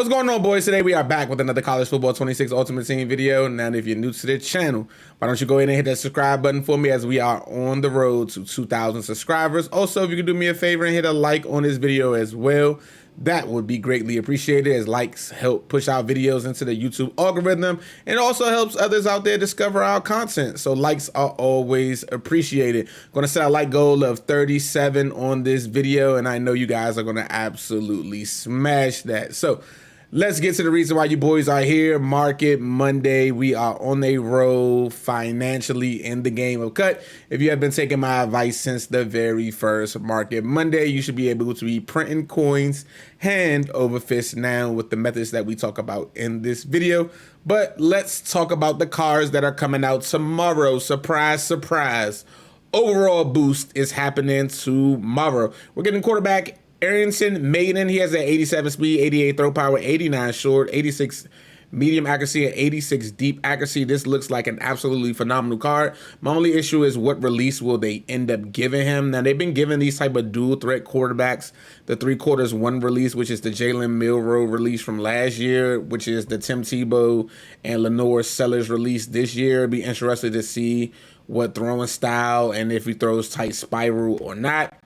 What's going on, boys? Today we are back with another College Football 26 Ultimate Team video. Now, if you're new to the channel, why don't you go ahead and hit that subscribe button for me, as we are on the road to 2,000 subscribers. Also, if you could do me a favor and hit a like on this video as well, that would be greatly appreciated, as likes help push our videos into the YouTube algorithm, and also helps others out there discover our content. So likes are always appreciated. Going to set a like goal of 37 on this video, and I know you guys are going to absolutely smash that. So let's get to the reason why you boys are here. Market Monday. We are on a roll financially in the game of cut. If you have been taking my advice since the very first Market Monday, you should be able to be printing coins hand over fist now with the methods that we talk about in this video. But let's talk about the cars that are coming out tomorrow. Surprise, surprise. Overall boost is happening tomorrow. We're getting quarterback Aronson Maiden. He has an 87 speed, 88 throw power, 89 short, 86 medium accuracy, and 86 deep accuracy. This looks like an absolutely phenomenal card. My only issue is what release will they end up giving him. Now, they've been giving these type of dual threat quarterbacks the 3/4 release, which is the Jalen Milroe release from last year, which is the Tim Tebow and Lenore Sellers release this year. It'd be interesting to see what throwing style and if he throws tight spiral or not.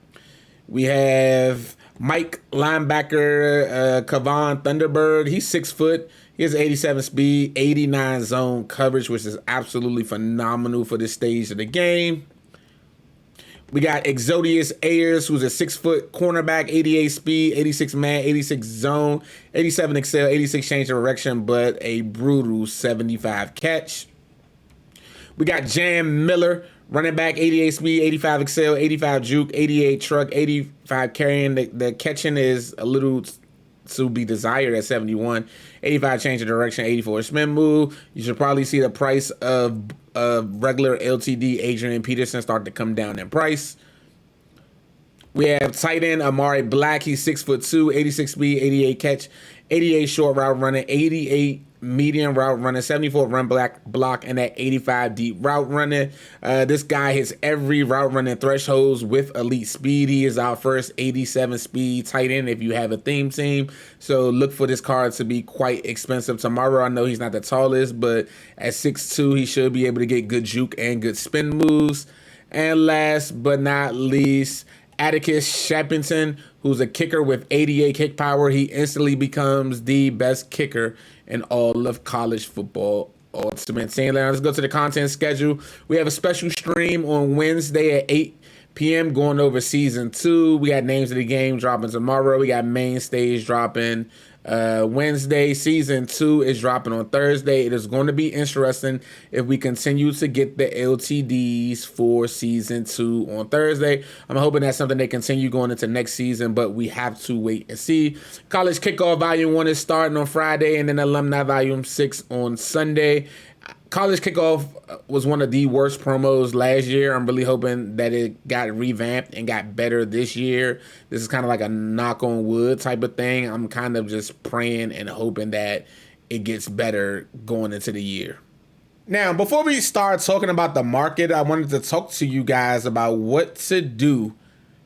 We have Mike linebacker Kavan Thunderbird. He's 6 foot. He has 87 speed, 89 zone coverage, which is absolutely phenomenal for this stage of the game. We got Exodius Ayers, who's a 6 foot cornerback, 88 speed, 86 man, 86 zone, 87 excel, 86 change of direction, but a brutal 75 catch. We got Jam Miller, running back, 88 speed, 85 excel, 85 juke, 88 truck, 85 carrying. The catching is a little to be desired at 71. 85 change of direction, 84 spin move. You should probably see the price of regular LTD Adrian Peterson start to come down in price. We have tight end Amari Black. He's 6'2", 86 speed, 88 catch, 88 short route running, 88 medium route running, 74 run block, and that 85 deep route running. This guy hits every route running thresholds with elite speed. He is our first 87 speed tight end if you have a theme team. So look for this card to be quite expensive tomorrow. I know he's not the tallest, but at 6'2", he should be able to get good juke and good spin moves. And last but not least, Atticus Shepington, who's a kicker with 88 kick power. He instantly becomes the best kicker in all of college football Ultimate Team. Let's go to the content schedule. We have a special stream on Wednesday at 8 p.m. going over Season 2. We got names of the game dropping tomorrow. We got main stage dropping Wednesday. Season 2 is dropping on Thursday. It is going to be interesting if we continue to get the LTDs for Season 2 on Thursday. I'm hoping that's something they continue going into next season, but we have to wait and see. College Kickoff Volume 1 is starting on Friday, and then Alumni Volume 6 on Sunday. College Kickoff was one of the worst promos last year. I'm really hoping that it got revamped and got better this year. This is kind of like a knock on wood type of thing. I'm kind of just praying and hoping that it gets better going into the year. Now, before we start talking about the market, I wanted to talk to you guys about what to do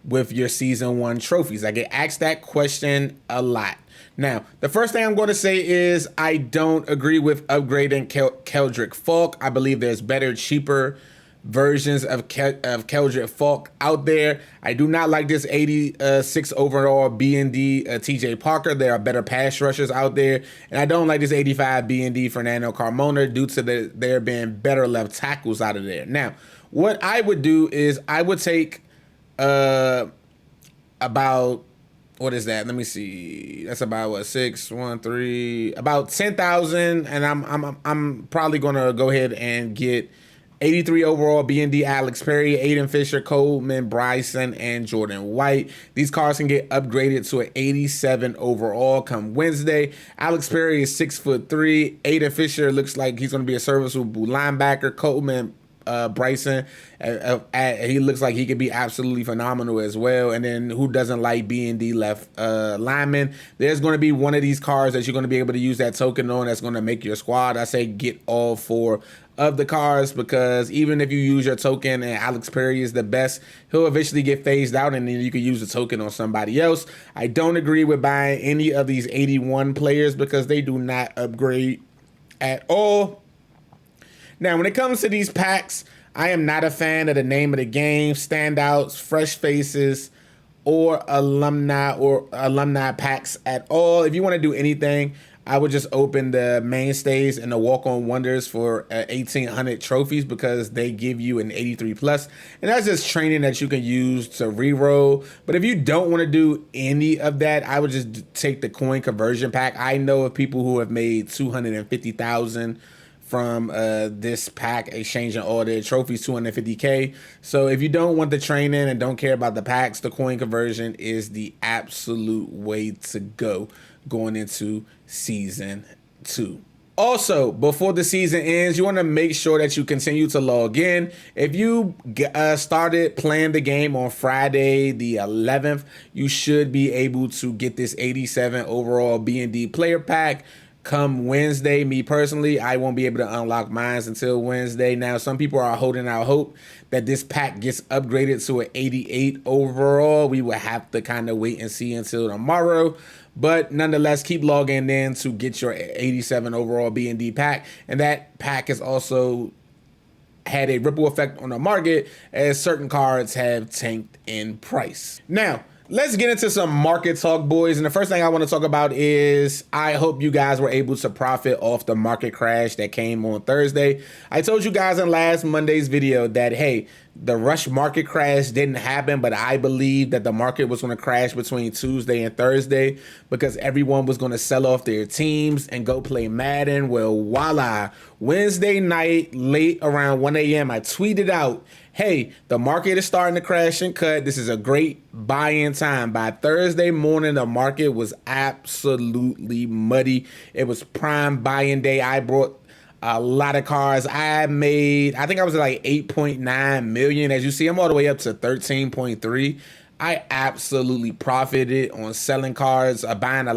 with your Season 1 trophies. I get asked that question a lot. Now, the first thing I'm going to say is I don't agree with upgrading Keldrick Falk. I believe there's better, cheaper versions of Keldrick Falk out there. I do not like this 86 overall B&D TJ Parker. There are better pass rushers out there. And I don't like this 85 B&D Fernando Carmona due to there being better left tackles out of there. Now, what I would do is I would take about... what is that? Let me see. That's about what, 6, 1, 3, about 10,000, and I'm probably gonna go ahead and get 83 overall B&D Alex Perry, Aiden Fisher, Coleman Bryson, and Jordan White. These cards can get upgraded to an 87 overall come Wednesday. Alex Perry is 6'3". Aiden Fisher looks like he's gonna be a serviceable linebacker. Coleman Bryson. He looks like he could be absolutely phenomenal as well. And then who doesn't like B&D left lineman? There's going to be one of these cards that you're going to be able to use that token on that's going to make your squad. I say get all 4 of the cards, because even if you use your token and Alex Perry is the best, he'll eventually get phased out and then you can use the token on somebody else. I don't agree with buying any of these 81 players because they do not upgrade at all. Now, when it comes to these packs, I am not a fan of the name of the game, standouts, fresh faces, or alumni packs at all. If you want to do anything, I would just open the mainstays and the walk-on wonders for 1,800 trophies, because they give you an 83 plus, and that's just training that you can use to re-roll. But if you don't want to do any of that, I would just take the coin conversion pack. I know of people who have made 250,000 from this pack, exchanging all their trophies, 250K. So if you don't want the training and don't care about the packs, the coin conversion is the absolute way to go going into season 2. Also, before the season ends, you want to make sure that you continue to log in. If you started playing the game on Friday the 11th, you should be able to get this 87 overall B&D player pack come Wednesday. Me personally, I won't be able to unlock mine until Wednesday. Now, some people are holding out hope that this pack gets upgraded to an 88 overall. We will have to kind of wait and see until tomorrow. But nonetheless, keep logging in to get your 87 overall B&D pack. And that pack has also had a ripple effect on the market, as certain cards have tanked in price. Now, let's get into some market talk, boys. And the first thing I want to talk about is I hope you guys were able to profit off the market crash that came on Thursday. I told you guys in last Monday's video that, hey, the rush market crash didn't happen, but I believe that the market was going to crash between Tuesday and Thursday because everyone was going to sell off their teams and go play Madden. Well, voila. Wednesday night, late around 1 a.m., I tweeted out, hey, the market is starting to crash and cut. This is a great buy-in time. By Thursday morning, the market was absolutely muddy. It was prime buy-in day. I brought a lot of cards. I think I was at like 8.9 million. As you see, I'm all the way up to 13.3. I absolutely profited on selling cards, I brought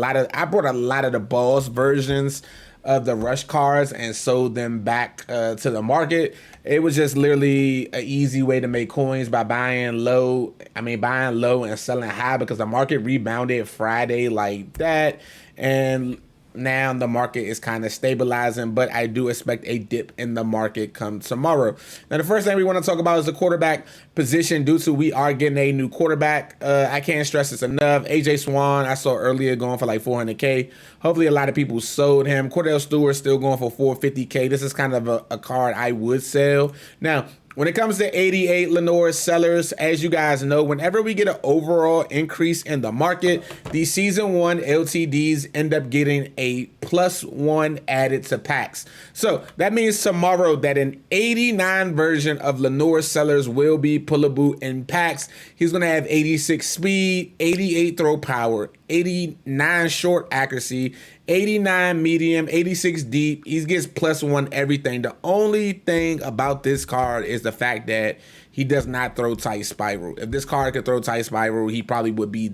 a lot of the boss versions of the rush cards and sold them back to the market. It was just literally an easy way to make coins by buying low and selling high, because the market rebounded Friday like that. And now the market is kind of stabilizing, but I do expect a dip in the market come tomorrow. Now, the first thing we want to talk about is the quarterback position, due to we are getting a new quarterback. I can't stress this enough. AJ Swan, I saw earlier going for like 400K. Hopefully a lot of people sold him. Cordell Stewart still going for 450K. This is kind of a card I would sell. Now, when it comes to 88 Lenoir sellers, as you guys know, whenever we get an overall increase in the market, the season 1 LTDs end up getting a +1 added to packs. So that means tomorrow that an 89 version of Lenoir sellers will be pullable in packs. He's going to have 86 speed, 88 throw power, 89 short accuracy, 89 medium, 86 deep. He gets +1 everything. The only thing about this card is the fact that he does not throw tight spiral. If this card could throw tight spiral, he probably would be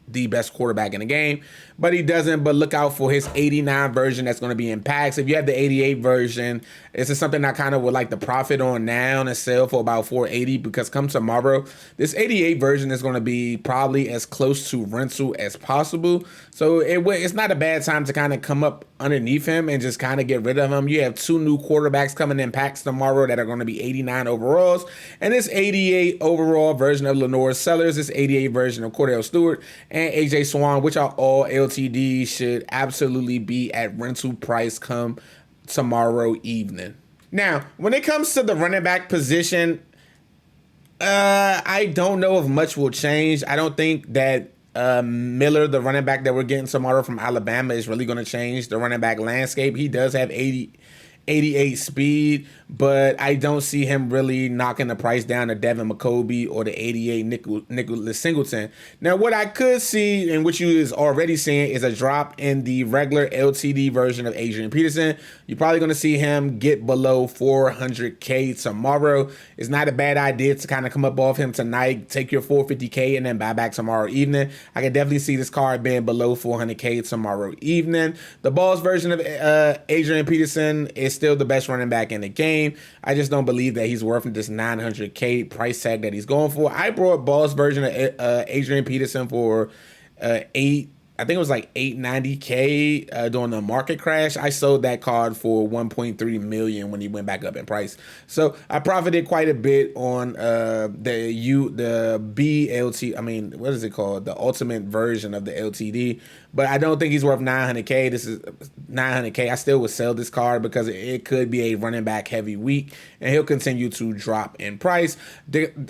the best quarterback in the game, but he doesn't. But look out for his 89 version that's going to be in packs. If you have the 88 version, this is something I kind of would like to profit on now and sell for about 480, because come tomorrow, this 88 version is going to be probably as close to rental as possible. So it's not a bad time to kind of come up underneath him and just kind of get rid of him. You have 2 new quarterbacks coming in packs tomorrow that are going to be 89 overalls, and this 88 overall version of Lenoir Sellers, this 88 version of Cordell Stewart and AJ Swan, which are all LTD, should absolutely be at rental price come tomorrow evening. Now, when it comes to the running back position, I don't know if much will change. I don't think that Miller, the running back that we're getting tomorrow from Alabama, is really going to change the running back landscape. He does have 88 88 speed, but I don't see him really knocking the price down to Devin McCoby or the 88 Nicholas Singleton. Now, what I could see, and what you is already seeing, is a drop in the regular LTD version of Adrian Peterson. You're probably going to see him get below 400K tomorrow. It's not a bad idea to kind of come up off him tonight, take your 450K, and then buy back tomorrow evening. I can definitely see this card being below 400K tomorrow evening. The Balls version of Adrian Peterson is still the best running back in the game. I just don't believe that he's worth this 900K price tag that he's going for. I brought Balls version of Adrian Peterson for I think it was like 890K during the market crash. I sold that card for 1.3 million when he went back up in price. So I profited quite a bit on the BLT. I mean, what is it called? The ultimate version of the LTD. But I don't think he's worth 900K. This is 900K. I still would sell this card because it could be a running back heavy week, and he'll continue to drop in price. Devin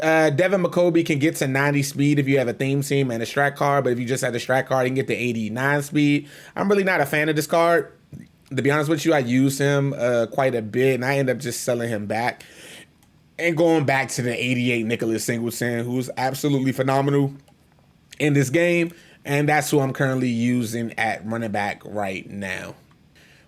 McCoby can get to 90 speed if you have a theme team and a strat card, but if you just have the strat card, you can get to 89 speed. I'm really not a fan of this card. To be honest with you, I use him quite a bit, and I end up just selling him back and going back to the 88 Nicholas Singleton, who's absolutely phenomenal in this game. And that's who I'm currently using at running back right now.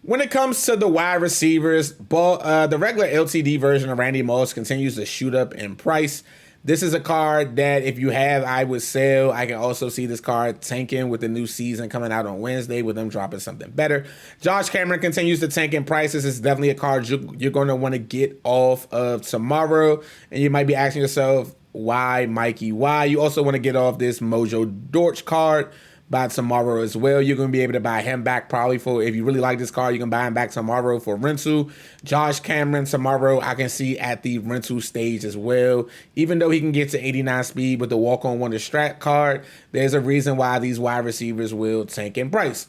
When it comes to the wide receivers, the regular LTD version of Randy Moss continues to shoot up in price. This is a card that if you have, I would sell. I can also see this card tanking with the new season coming out on Wednesday with them dropping something better. Josh Cameron continues to tank in prices. It's definitely a card you're going to want to get off of tomorrow. And you might be asking yourself, why, Mikey? Why? You also want to get off this Mojo Dortch card by tomorrow as well. You're going to be able to buy him back probably for, if you really like this card, you can buy him back tomorrow for rental. Josh Cameron tomorrow, I can see at the rental stage as well. Even though he can get to 89 speed with the walk-on wonder strat card, there's a reason why these wide receivers will tank in price.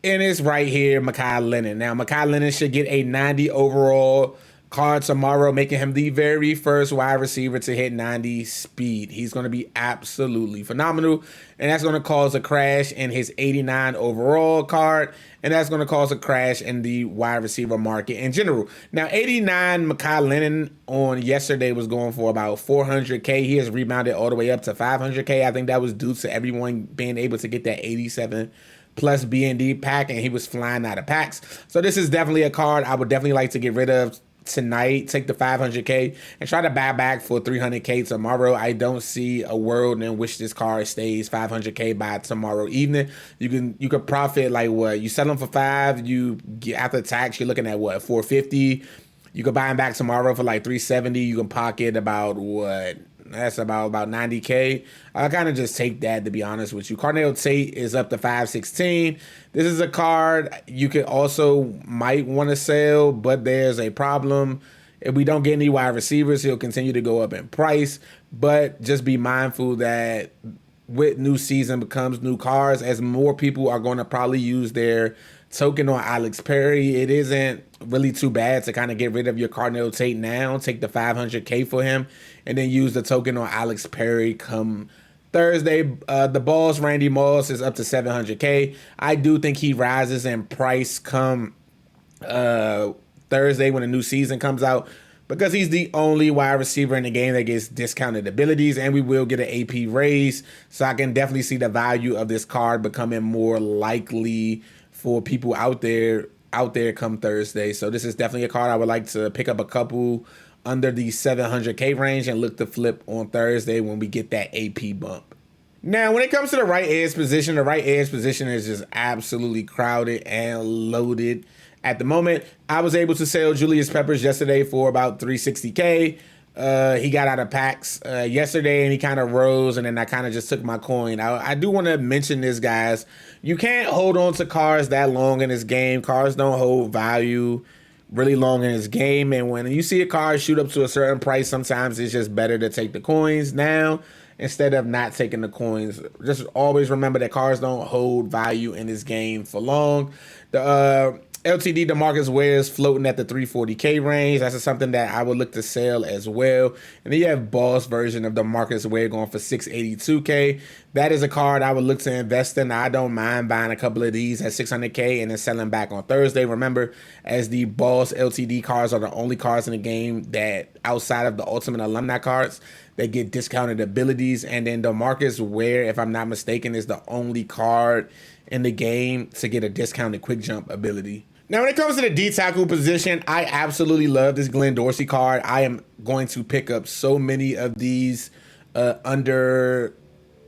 And it's right here, Mekhi Lennon. Now, Mekhi Lennon should get a 90 overall card tomorrow, making him the very first wide receiver to hit 90 speed. He's going to be absolutely phenomenal, and that's going to cause a crash in his 89 overall card, and that's going to cause a crash in the wide receiver market in general. Now, 89 Mekhi Lennon on yesterday was going for about 400K. He has rebounded all the way up to 500K. I think that was due to everyone being able to get that 87 plus BND pack, and he was flying out of packs. So this is definitely a card I would definitely like to get rid of tonight. Take the 500K and try to buy back for 300K tomorrow. I don't see a world in which this card stays 500K by tomorrow evening. You could profit like what? You sell them for 5, you get after tax, you're looking at what, 450. You could buy them back tomorrow for like 370. You can pocket about what? That's about 90K. I kind of just take that, to be honest with you. Carnell Tate is up to 516. This is a card you could also might want to sell, but there's a problem. If we don't get any wide receivers, he'll continue to go up in price. But just be mindful that with new season becomes new cards, as more people are going to probably use their token on Alex Perry. It isn't really too bad to kind of get rid of your Carnell Tate now, take the 500K for him, and then use the token on Alex Perry come Thursday. The Balls Randy Moss is up to 700K. I do think he rises in price come Thursday when the new season comes out, because he's the only wide receiver in the game that gets discounted abilities, and we will get an AP raise. So I can definitely see the value of this card becoming more likely for people out there come Thursday. So this is definitely a card I would like to pick up a couple under the 700K range and look to flip on Thursday when we get that AP bump. Now, when it comes to the right edge position is just absolutely crowded and loaded at the moment. I was able to sell Julius Peppers yesterday for about 360K. He got out of packs yesterday, and he kind of rose, and then I kind of just took my coin. I do want to mention this, guys. You can't hold on to cards that long in this game. Cards don't hold value really long in this game, and when you see a card shoot up to a certain price, sometimes it's just better to take the coins now instead of not taking the coins. Just always remember that cards don't hold value in this game for long. LTD DeMarcus Ware is floating at the 340K range. That's something that I would look to sell as well. And then you have Boss version of DeMarcus Ware going for 682K. That is a card I would look to invest in. I don't mind buying a couple of these at 600K and then selling back on Thursday. Remember, as the Boss LTD cards are the only cards in the game that outside of the Ultimate Alumni cards, they get discounted abilities. And then DeMarcus Ware, if I'm not mistaken, is the only card in the game to get a discounted quick jump ability. Now, when it comes to the D tackle position, I absolutely love this Glenn Dorsey card. I am going to pick up so many of these under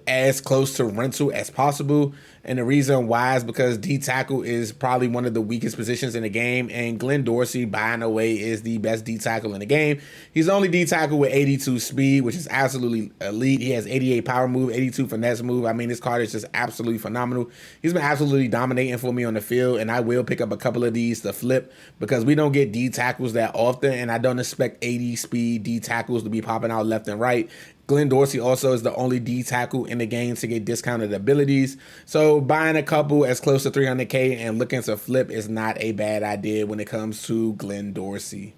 as close to rental as possible. And the reason why is because D tackle is probably one of the weakest positions in the game. And Glenn Dorsey, by the way, is the best D tackle in the game. He's the only D tackle with 82 speed, which is absolutely elite. He has 88 power move, 82 finesse move. I mean, this card is just absolutely phenomenal. He's been absolutely dominating for me on the field. And I will pick up a couple of these to flip because we don't get D tackles that often. And I don't expect 80 speed D tackles to be popping out left and right. Glenn Dorsey also is the only D tackle in the game to get discounted abilities. So buying a couple as close to 300K and looking to flip is not a bad idea when it comes to Glenn Dorsey.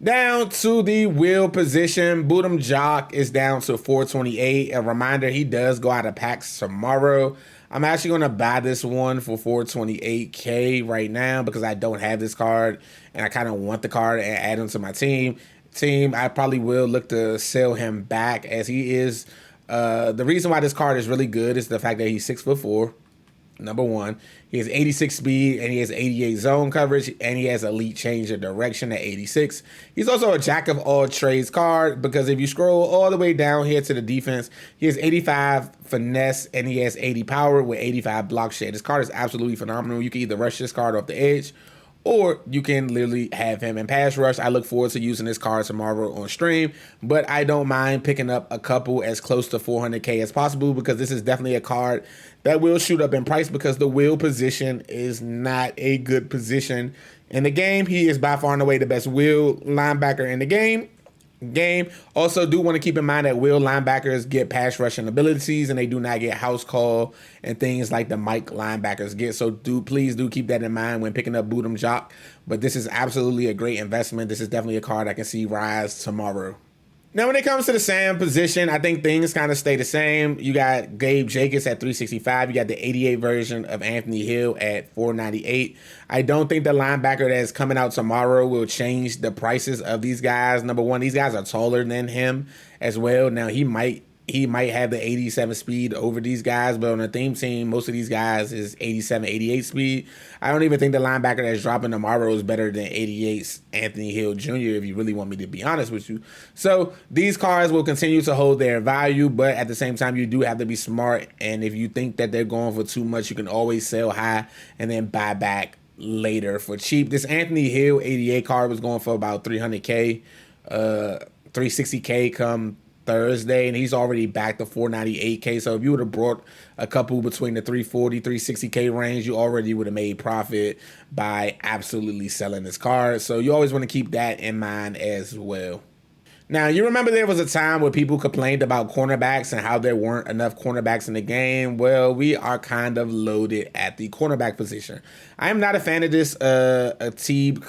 Down to the wheel position, Budum Jock is down to 428. A reminder, he does go out of packs tomorrow. I'm actually going to buy this one for 428K right now because I don't have this card and I kind of want the card and add him to my team. I probably will look to sell him back as he is. The reason why this card is really good is the fact that he's 6'4". Number one, he has 86 speed and he has 88 zone coverage and he has elite change of direction at 86. He's also a jack of all trades card because if you scroll all the way down here to the defense, he has 85 finesse and he has 80 power with 85 block shed. This card is absolutely phenomenal. You can either rush this card off the edge or you can literally have him in pass rush. I look forward to using this card tomorrow on stream, but I don't mind picking up a couple as close to 400K as possible because this is definitely a card that will shoot up in price because the wheel position is not a good position in the game. He is by far and away the best wheel linebacker in the game. Also do want to keep in mind that wheel linebackers get pass rushing abilities and they do not get house call and things like the Mike linebackers get. So please do keep that in mind when picking up Budum Jock. But this is absolutely a great investment. This is definitely a card I can see rise tomorrow. Now, when it comes to the Sam position, I think things kind of stay the same. You got Gabe Jacobs at 365. You got the 88 version of Anthony Hill at 498. I don't think the linebacker that's coming out tomorrow will change the prices of these guys. Number one, these guys are taller than him as well. Now, he might have the 87 speed over these guys, but on the theme team, most of these guys is 87, 88 speed. I don't even think the linebacker that's dropping tomorrow is better than 88's Anthony Hill Jr., if you really want me to be honest with you. So these cards will continue to hold their value, but at the same time, you do have to be smart. And if you think that they're going for too much, you can always sell high and then buy back later for cheap. This Anthony Hill 88 card was going for about 300K, 360K come Thursday, and he's already back to 498K. So if you would have brought a couple between the 340, 360K range, you already would have made profit by absolutely selling this card. So you always want to keep that in mind as well. Now, you remember there was a time where people complained about cornerbacks and how there weren't enough cornerbacks in the game. Well, we are kind of loaded at the cornerback position. I am not a fan of this Talib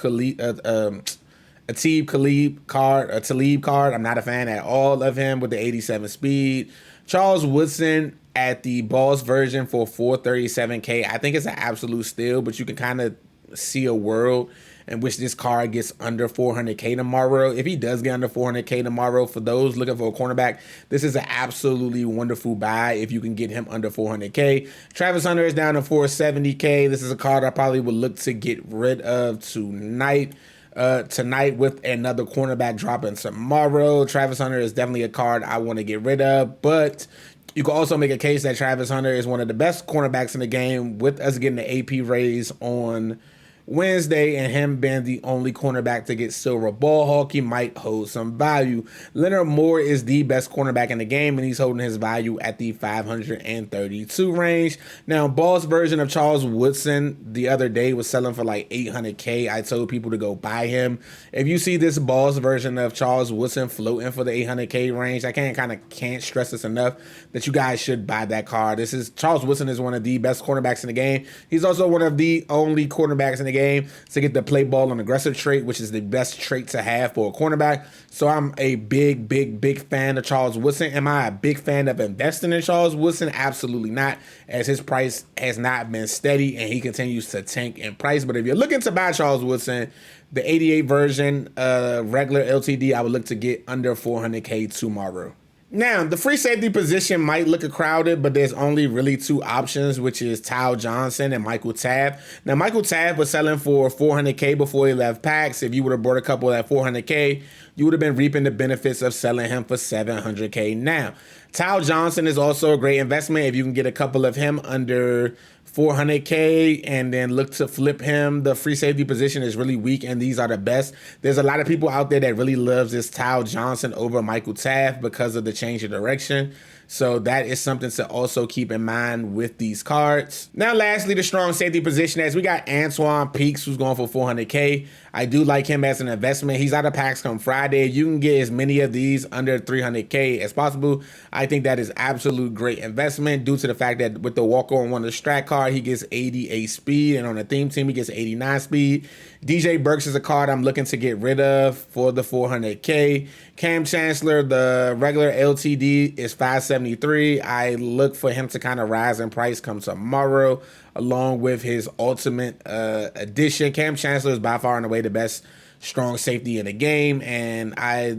card. I'm not a fan at all of him with the 87 speed. Charles Woodson at the Boss version for 437K. I think it's an absolute steal, but you can kind of see a world in which this card gets under 400K tomorrow. If he does get under 400K tomorrow, for those looking for a cornerback, this is an absolutely wonderful buy if you can get him under 400K. Travis Hunter is down to 470K. This is a card I probably would look to get rid of tonight with another cornerback dropping tomorrow. Travis Hunter is definitely a card I want to get rid of, but you can also make a case that Travis Hunter is one of the best cornerbacks in the game with us getting the AP raise on Wednesday and him being the only cornerback to get silver ball hawk. He might hold some value. Leonard Moore is the best cornerback in the game and he's holding his value at the 532 range. Now, Boss version of Charles Woodson the other day was selling for like 800K. I told people to go buy him. If you see this Boss version of Charles Woodson floating for the 800K range, I can't stress this enough that you guys should buy that card. Charles Woodson is one of the best cornerbacks in the game. He's also one of the only cornerbacks in the game to get the play ball and aggressive trait, which is the best trait to have for a cornerback. So I'm a big fan of Charles Woodson. Am I a big fan of investing in Charles Woodson? Absolutely not, as his price has not been steady and he continues to tank in price. But if you're looking to buy Charles Woodson, the 88 version, regular LTD, I would look to get under $400K tomorrow. Now, the free safety position might look crowded, but there's only really two options, which is Tyler Johnson and Michael Tabb. Now, Michael Tabb was selling for $400K before he left PAX. If you would have bought a couple at $400K, you would have been reaping the benefits of selling him for $700K now. Tyler Johnson is also a great investment if you can get a couple of him under $400K and then look to flip him. The free safety position is really weak, and these are the best. There's a lot of people out there that really loves this Tyler Johnson over Michael Tabb because of the change of direction. So that is something to also keep in mind with these cards. Now, lastly, the strong safety position, as we got Antoine Peaks, who's going for $400K. I do like him as an investment. He's out of packs come Friday. You can get as many of these under $300K as possible. I think that is absolute great investment due to the fact that with the walk-on one, the strat card, he gets 88 speed, and on the theme team, he gets 89 speed. DJ Burks is a card I'm looking to get rid of for the $400K. Cam Chancellor, the regular LTD is $573. I look for him to kind of rise in price come tomorrow, along with his ultimate edition. Cam Chancellor is by far and away the best strong safety in the game, and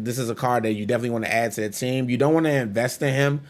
this is a card that you definitely want to add to the team. You don't want to invest in him.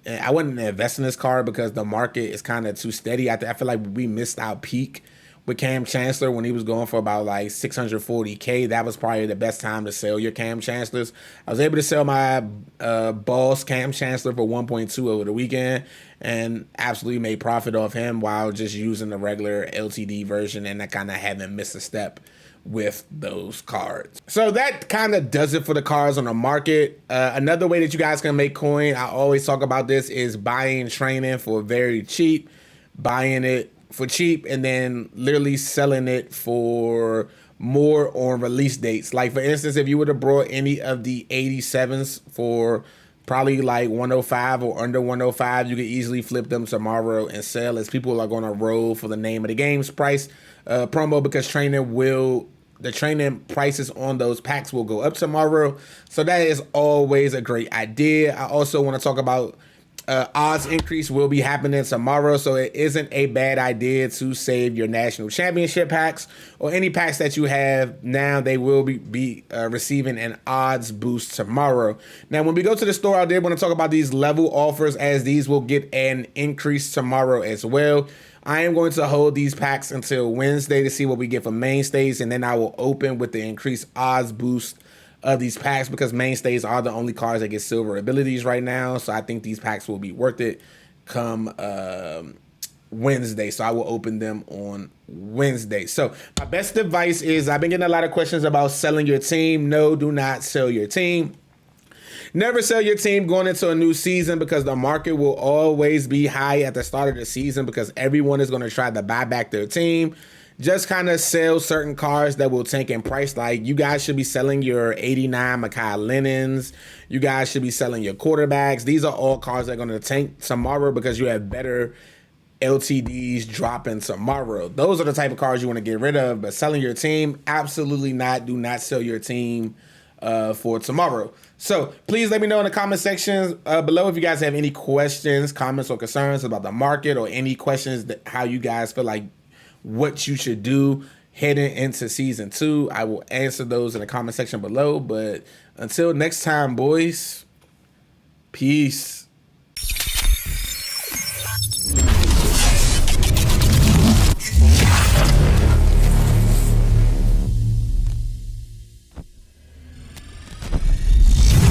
I wouldn't invest in this card because the market is kind of too steady. I feel like we missed our peak with Cam Chancellor when he was going for about like $640K. That was probably the best time to sell your Cam Chancellors. I was able to sell my boss Cam Chancellor for 1.2 over the weekend and absolutely made profit off him while just using the regular LTD version, and I kind of haven't missed a step with those cards. So that kind of does it for the cards on the market. Another way that you guys can make coin, I always talk about this, is buying training for very cheap, buying it for cheap, and then literally selling it for more on release dates. Like for instance, if you would have brought any of the 87s for probably like 105 or under 105, you could easily flip them tomorrow and sell, as people are going to roll for the name of the game's price promo, because the training prices on those packs will go up tomorrow. So that is always a great idea. I also want to talk about odds increase will be happening tomorrow, so it isn't a bad idea to save your national championship packs or any packs that you have now. They will be receiving an odds boost tomorrow. Now, when we go to the store, I did want to talk about these level offers, as these will get an increase tomorrow as well. I am going to hold these packs until Wednesday to see what we get for mainstays, and then I will open with the increased odds boost of these packs, because mainstays are the only cards that get silver abilities right now. So I think these packs will be worth it come Wednesday. So I will open them on Wednesday. So my best advice is, I've been getting a lot of questions about selling your team. No, do not sell your team. Never sell your team going into a new season, because the market will always be high at the start of the season because everyone is going to try to buy back their team. Just kind of sell certain cards that will tank in price. Like, you guys should be selling your 89 Mekhi Lennons. You guys should be selling your quarterbacks. These are all cards that are going to tank tomorrow because you have better LTDs dropping tomorrow. Those are the type of cards you want to get rid of. But selling your team, absolutely not. Do not sell your team for tomorrow. So please let me know in the comment sections below if you guys have any questions, comments, or concerns about the market, or any questions that how you guys feel like what you should do heading into season 2. I will answer those in the comment section below. But until next time, boys, peace.